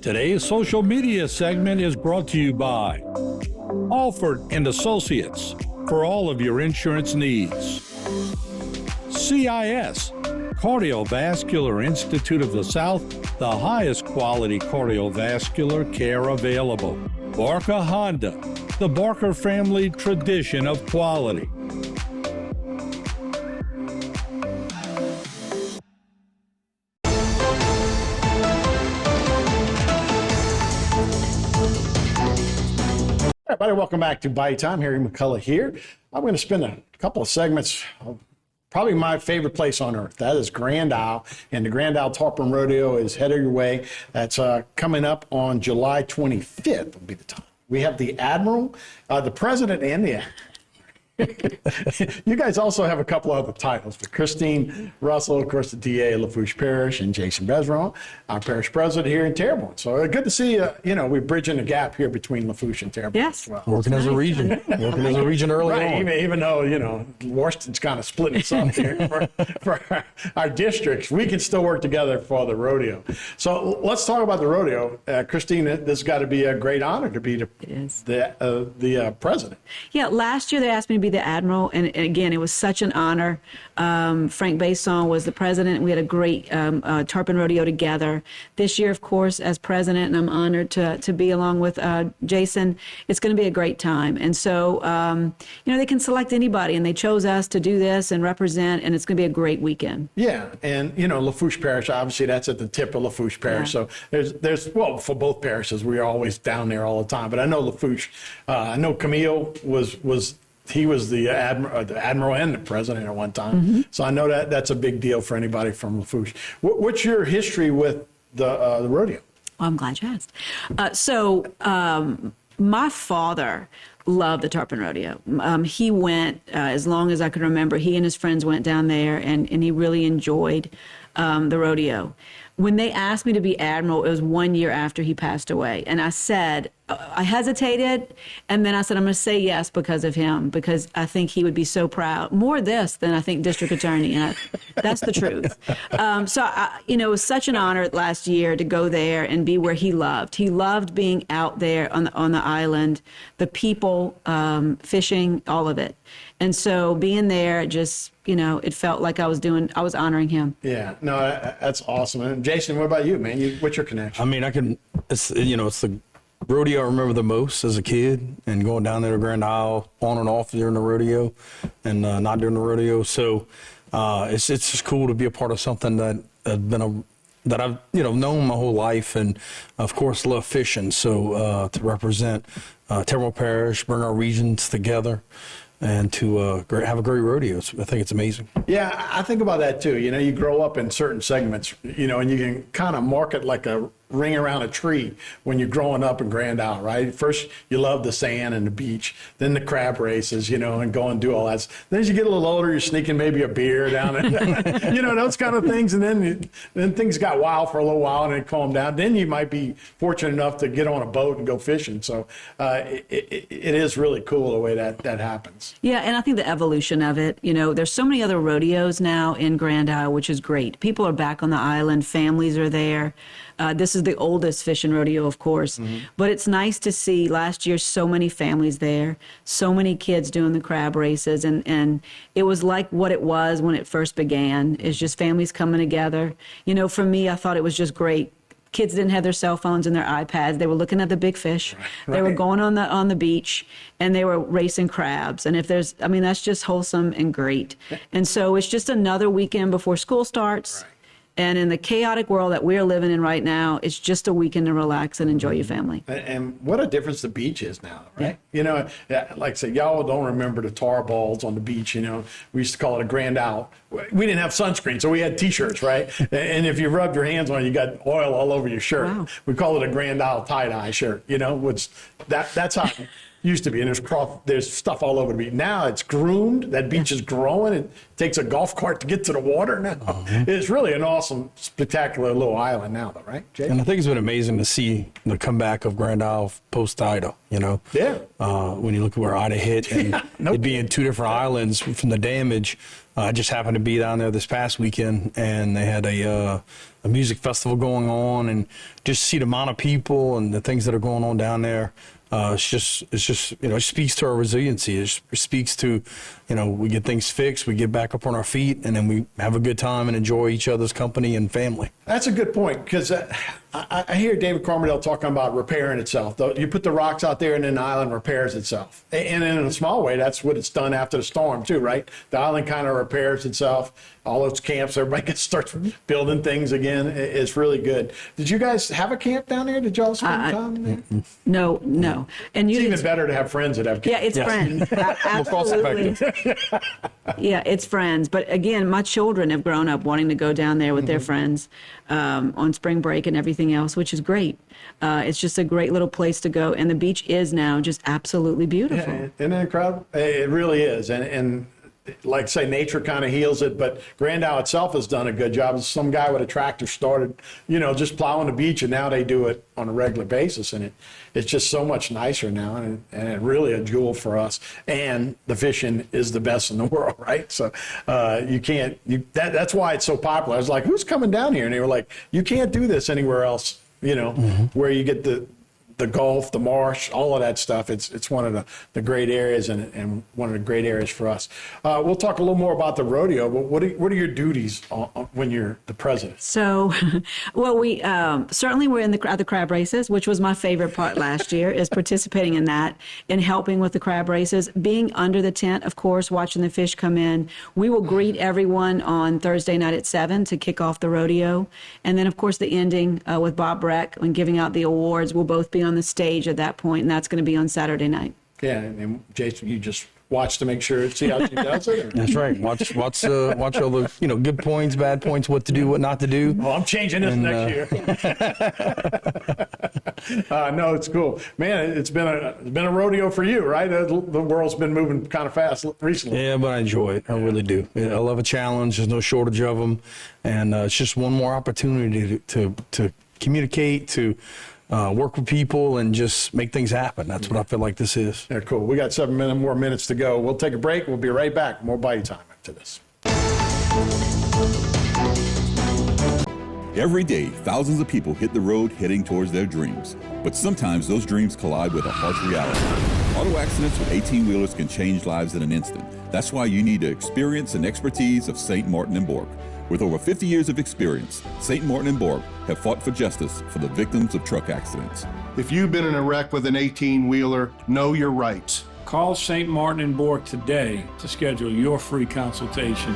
Today's social media segment is brought to you by Alford and Associates for all of your insurance needs. CIS, Cardiovascular Institute of the South, the highest quality cardiovascular care available. Barker Honda, the Barker family tradition of quality. Everybody, welcome back to Bayou Time. Harry McCullough here. I'm going to spend a couple of segments of probably my favorite place on earth. That is Grand Isle, and the Grand Isle Tarpon Rodeo is headed your way. That's coming up on July 25th will be the time. We have the Admiral, the President, and the you guys also have a couple of other titles, but Christine Russell, of course, the DA of Lafourche Parish, and Jason Besron, our parish president here in Tarpon. So good to see we're bridging the gap here beteen Lafourche and Tarpon. Yes. As well. Working as a region. Working as a region early on. Even though, Worston's kind of splitting us up here for our districts, we can still work together for the rodeo. So let's talk about the rodeo. Christine, this has got to be a great honor to be the president. Yeah, last year they asked me to be the Admiral, and again, it was such an honor. Frank Basson was the president. We had a great Tarpon Rodeo together. This year, of course, as president, and I'm honored to be along with Jason, it's going to be a great time. And so, they can select anybody, and they chose us to do this and represent, and it's going to be a great weekend. Yeah, and, Lafourche Parish, obviously, that's at the tip of Lafourche Parish. Yeah. So there's for both parishes, we're always down there all the time. But I know Lafourche, I know Camille he was the admiral and the president at one time. Mm-hmm. So I know that's a big deal for anybody from Lafourche. What's your history with the rodeo? Well, I'm glad you asked. My father loved the Tarpon Rodeo. He went, as long as I could remember, he and his friends went down there, and he really enjoyed the rodeo. When they asked me to be Admiral, it was 1 year after he passed away. And I said, I hesitated, and then I said, I'm going to say yes because of him, because I think he would be so proud. More of this than I think district attorney, and that's the truth. It was such an honor last year to go there and be where he loved. He loved being out there on the island, the people, fishing, all of it. And so being there, just, it felt like I was honoring him. Yeah, no, that's awesome. And Jason, what about you, man? What's your connection? I mean, it's the rodeo I remember the most as a kid, and going down there to Grand Isle on and off during the rodeo and not during the rodeo. So it's just cool to be a part of something that I've known my whole life, and of course love fishing. So to represent Tarpon Parish, bring our regions together, and to have a great rodeo. I think it's amazing. Yeah, I think about that too. You grow up in certain segments, and you can kind of mark it like a ring around a tree when you're growing up in Grand Isle, right? First, you love the sand and the beach, then the crab races, and go and do all that. Then as you get a little older, you're sneaking maybe a beer down there, those kind of things. And then things got wild for a little while and then calmed down. Then you might be fortunate enough to get on a boat and go fishing. So it is really cool the way that happens. Yeah, and I think the evolution of it, there's so many other rodeos now in Grand Isle, which is great. People are back on the island. Families are there. This is the oldest fishing rodeo, of course, but it's nice to see last year so many families there, so many kids doing the crab races, and it was like what it was when it first began, is just families coming together. For me, I thought it was just great. Kids didn't have their cell phones and their iPads. They were looking at the big fish. Right. They were going on the beach, and they were racing crabs. And that's just wholesome and great. And so it's just another weekend before school starts. Right. And in the chaotic world that we're living in right now, it's just a weekend to relax and enjoy your family. And what a difference the beach is now, right? Yeah. Like I said, y'all don't remember the tar balls on the beach. We used to call it a Grand Isle. We didn't have sunscreen, so we had T-shirts, right? And if you rubbed your hands on it, you got oil all over your shirt. Wow. We call it a Grand Isle tie-dye shirt, which that's how it used to be. And there's stuff all over the beach. Now it's groomed. That beach is growing. It takes a golf cart to get to the water now. It's really an awesome, spectacular little island now, though, right, Jay? And I think it's been amazing to see the comeback of Grand Isle post-Ida, Yeah. When you look at where Ida hit, and it being two different islands from the damage, I just happened to be down there this past weekend, and they had a music festival going on, and just see the amount of people and the things that are going on down there. It's just, it speaks to our resiliency. It speaks to, we get things fixed, we get back up on our feet, and then we have a good time and enjoy each other's company and family. That's a good point, because I hear David Carmerdale talking about repairing itself. You put the rocks out there and then the island repairs itself. And in a small way, that's what it's done after the storm too, right? The island kind of repairs itself. All those camps, everybody starts building things again. It's really good. Did you guys have a camp down there? Did y'all spend time there? No. And It's even better to have friends that have camps. Yeah, it's friends. Absolutely. Yeah, it's friends. But again, my children have grown up wanting to go down there with their friends on spring break and everything else, which is great. It's just a great little place to go. And the beach is now just absolutely beautiful. Yeah, isn't it incredible? It really is. And like say, nature kind of heals it, but Grand Isle itself has done a good job. Some guy with a tractor started, just plowing the beach, and now they do it on a regular basis, and it's just so much nicer now, and it really a jewel for us. And the fishing is the best in the world, right? So that's why it's so popular. I was like, who's coming down here? And they were like, you can't do this anywhere else, where you get the Gulf, the marsh, all of that stuff. It's one of the great areas and one of the great areas for us. We'll talk a little more about the rodeo, but what are your duties when you're the president? So, well, we certainly were at the crab races, which was my favorite part last year, is participating in that and helping with the crab races. Being under the tent, of course, watching the fish come in. We will greet everyone on Thursday night at 7 to kick off the rodeo. And then, of course, the ending with Bob Breck and giving out the awards will both be on the stage at that point, and that's going to be on Saturday night. Yeah, and Jason, you just watch to make sure, see how she does it? Or? That's right. Watch all the good points, bad points, what to do, what not to do. Well, I'm changing this next year. No, it's cool, man. It's been a rodeo for you, right? The world's been moving kind of fast recently. Yeah, but I enjoy it. I really do. I love a challenge. There's no shortage of them, and it's just one more opportunity to communicate, to work with people, and just make things happen. That's what I feel like this is. Yeah, cool. We got 7 more minutes to go. We'll take a break. We'll be right back. More Bayou time after this. Every day, thousands of people hit the road heading towards their dreams. But sometimes those dreams collide with a harsh reality. Auto accidents with 18-wheelers can change lives in an instant. That's why you need the experience and expertise of St. Martin and Bork. With over 50 years of experience, St. Martin and Bork have fought for justice for the victims of truck accidents. If you've been in a wreck with an 18-wheeler, know your rights. Call St. Martin and Bork today to schedule your free consultation.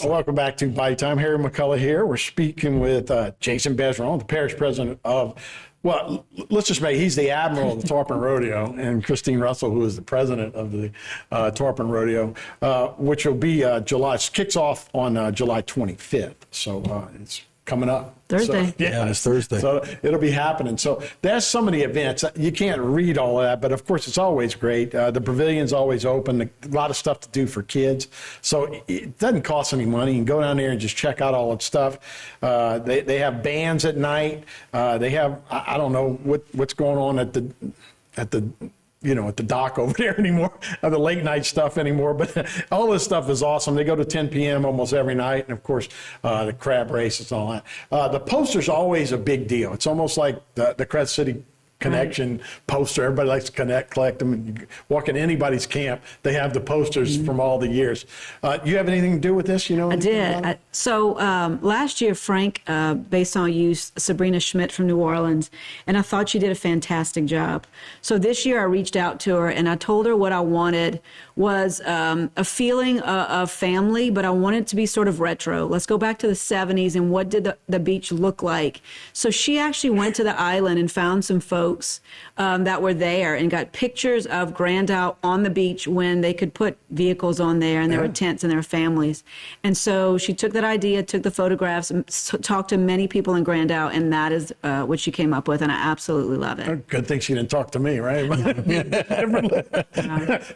Welcome back to Bayou Time. Harry McCullough here. We're speaking with Jason Bezeron, the parish president of, well, let's just make, he's the admiral of the Tarpon Rodeo, and Christine Russell, who is the president of the Tarpon Rodeo, which will be kicks off on July 25th. So it's coming up. Thursday. So, Yeah, it's Thursday. So it'll be happening. So that's some of the events. You can't read all of that, but of course it's always great. The pavilion's always open. A lot of stuff to do for kids. So it doesn't cost any money. You can go down there and just check out all that stuff. They have bands at night. They have, I don't know what's going on at the at the dock over there anymore, the late night stuff anymore, but all this stuff is awesome. They go to 10 p.m. almost every night, and of course, the crab races and all that. The poster's always a big deal. It's almost like the Crest City Connection poster. Everybody likes to collect them, and you walk in anybody's camp, they have the posters from all the years. You have anything to do with this? I did. So last year, Frank Besson used Sabrina Schmidt from New Orleans, and I thought she did a fantastic job. So this year I reached out to her, and I told her what I wanted was a feeling of family, but I wanted it to be sort of retro. Let's go back to the 70s, and what did the beach look like? So she actually went to the island and found some photos folks that were there and got pictures of Grand Isle on the beach when they could put vehicles on there and there were tents and there were families. And so she took that idea, took the photographs, and talked to many people in Grand Isle, and that is what she came up with, and I absolutely love it. Good thing she didn't talk to me, right?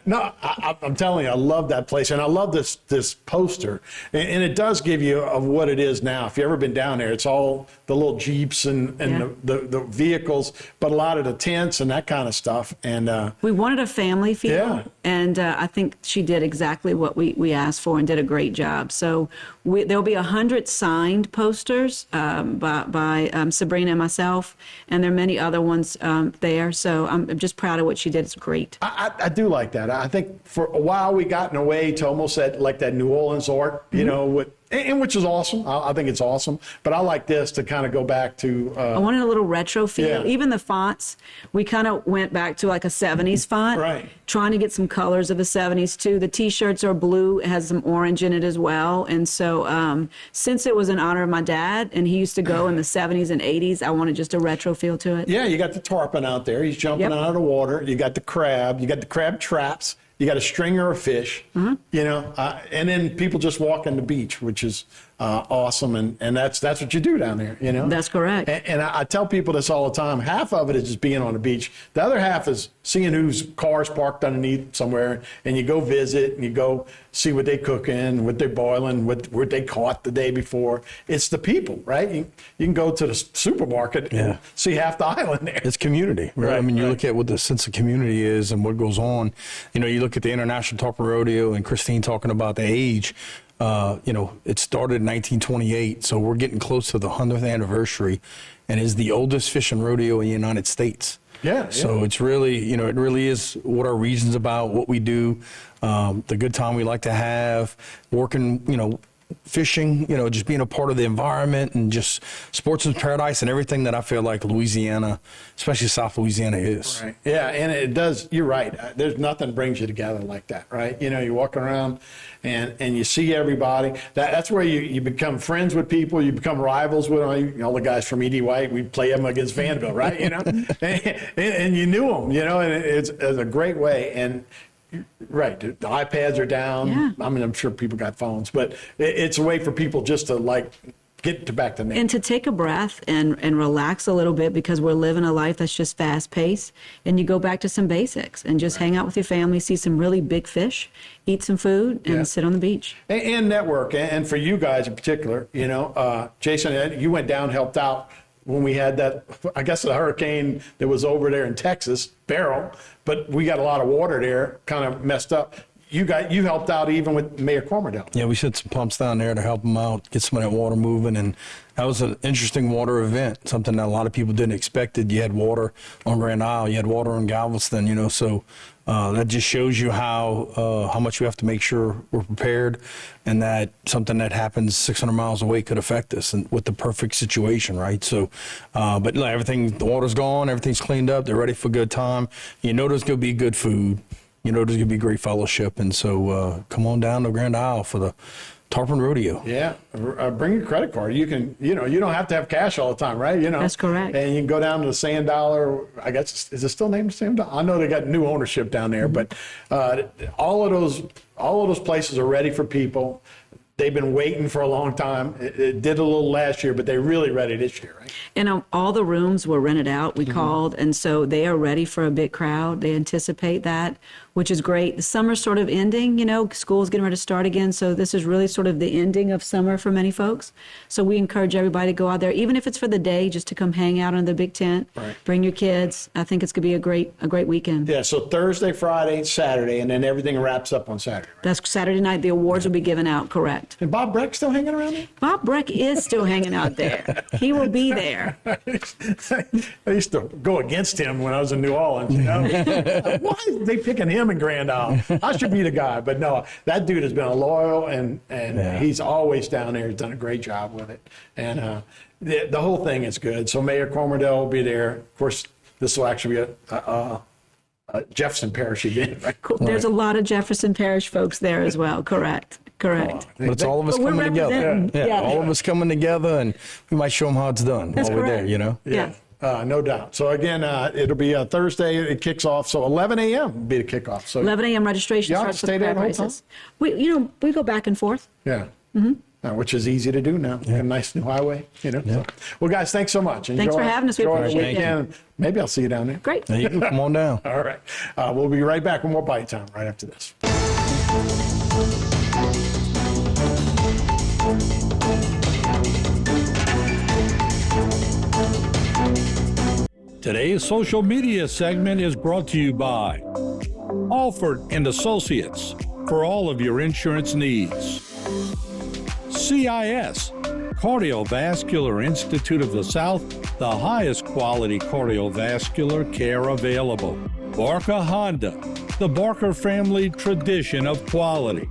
No, I'm telling you, I love that place, and I love this poster, and it does give you of what it is now. If you've ever been down there, it's all the little Jeeps and the vehicles, but a lot of the tents and that kind of stuff. And we wanted a family feel, Yeah. and I think she did exactly what we asked for and did a great job. So there'll be 100 signed posters by Sabrina and myself, and there are many other ones there. So I'm just proud of what she did. It's great. I do like that. I think for a while we gotten away to almost that New Orleans art, you know, and which is awesome. I think it's awesome. But I like this to kind of go back to. I wanted a little retro feel. Yeah. Even the fonts, we kind of went back to like a 70s font. Right. Trying to get some colors of the 70s too. The T-shirts are blue. It has some orange in it as well. And so since it was in honor of my dad, and he used to go in the 70s and 80s, I wanted just a retro feel to it. Yeah, you got the tarpon out there. He's jumping out of the water. You got the crab. You got the crab traps. You got a stringer of fish, you know, and then people just walk on the beach, which is awesome. And that's what you do down there, you know. That's correct. And I tell people this all the time. Half of it is just being on the beach. The other half is seeing whose car's parked underneath somewhere, and you go visit and you go see what they cooking, what they're boiling, what they caught the day before. It's the people, right? You can go to the supermarket and see half the island there. It's community, right? I mean, you look at what the sense of community is and what goes on. You know, you look at the International Tarpon Rodeo and Christine talking about the age. You know, it started in 1928, so we're getting close to the 100th anniversary, and is the oldest fishing rodeo in the United States. Yeah. So it's really, you know, it really is what our region's about, what we do, the good time we like to have, working, you know, fishing, you know, just being a part of the environment and just sportsman's paradise and everything that I feel like Louisiana, especially South Louisiana, is. Right. Yeah, and it does. You're right. There's nothing brings you together like that, right? You know, you walk around and you see everybody. That's where you become friends with people. You become rivals with all the guys from E.D. White. We play them against Vanderbilt, right? You know, and you knew them. You know, and it's a great way. And right, the iPads are down. Yeah. I mean, I'm sure people got phones, but it's a way for people just to get back to nature. And to take a breath and relax a little bit, because we're living a life that's just fast paced, and you go back to some basics and just hang out with your family, see some really big fish, eat some food, and sit on the beach. And network. And for you guys in particular, you know, Jason, you went down, helped out when we had that, I guess, the hurricane that was over there in Texas, Beryl, but we got a lot of water there, kind of messed up. You helped out even with Mayor Cormerdale. Yeah, we set some pumps down there to help them out, get some of that water moving, and that was an interesting water event, something that a lot of people didn't expect. You had water on Grand Isle, you had water on Galveston, you know, so that just shows you how much we have to make sure we're prepared, and that something that happens 600 miles away could affect us, and with the perfect situation, right? So, but everything, the water's gone, everything's cleaned up, they're ready for a good time. You know there's going to be good food. You know there's going to be great fellowship, and so come on down to Grand Isle for the Tarpon Rodeo. Yeah, bring your credit card. You can, you know, you don't have to have cash all the time, right? You know, That's correct. And you can go down to the Sand Dollar. I guess, is it still named Sand Dollar? I know they got new ownership down there, but all of those places are ready for people. They've been waiting for a long time. It did a little last year, but they're really ready this year, right? And all the rooms were rented out, we called, and so they are ready for a big crowd. They anticipate that, which is great. The summer's sort of ending, you know, school's getting ready to start again, so this is really sort of the ending of summer for many folks. So we encourage everybody to go out there, even if it's for the day, just to come hang out in the big tent, bring your kids. I think it's going to be a great weekend. Yeah, so Thursday, Friday, Saturday, and then everything wraps up on Saturday, right? That's Saturday night. The awards will be given out, correct. And Bob Breck still hanging around there? Bob Breck is still hanging out there. He will be there. I used to go against him when I was in New Orleans, you know? Why are they picking him in Grand Isle? I should be the guy. But no, that dude has been a loyal, and he's always down there. He's done a great job with it. And the whole thing is good. So Mayor Cormerdale will be there. Of course, this will actually be a Jefferson Parish event, right? There's a lot of Jefferson Parish folks there as well, correct. Correct. But it's all of us But we're coming together. representing- Yeah, all of us coming together, and we might show them how it's done That's while we're there, correct. you know? Yeah. No doubt. So again, it'll be a Thursday. It kicks off. So 11 a.m. will be the kickoff. So 11 a.m. registration Y'all starts stay with there crab the whole races. We go back and forth. yeah. Which is easy to do now. A nice new highway, So. Well, guys, thanks so much. Thanks for having us. We enjoy the appreciate it. weekend. Maybe I'll see you down there. Great. There you go. Come on down. All right. We'll be right back with more Bite Time right after this. Today's social media segment is brought to you by Alford and Associates for all of your insurance needs. CIS, Cardiovascular Institute of the South, the highest quality cardiovascular care available. Barker Honda, the Barker family tradition of quality.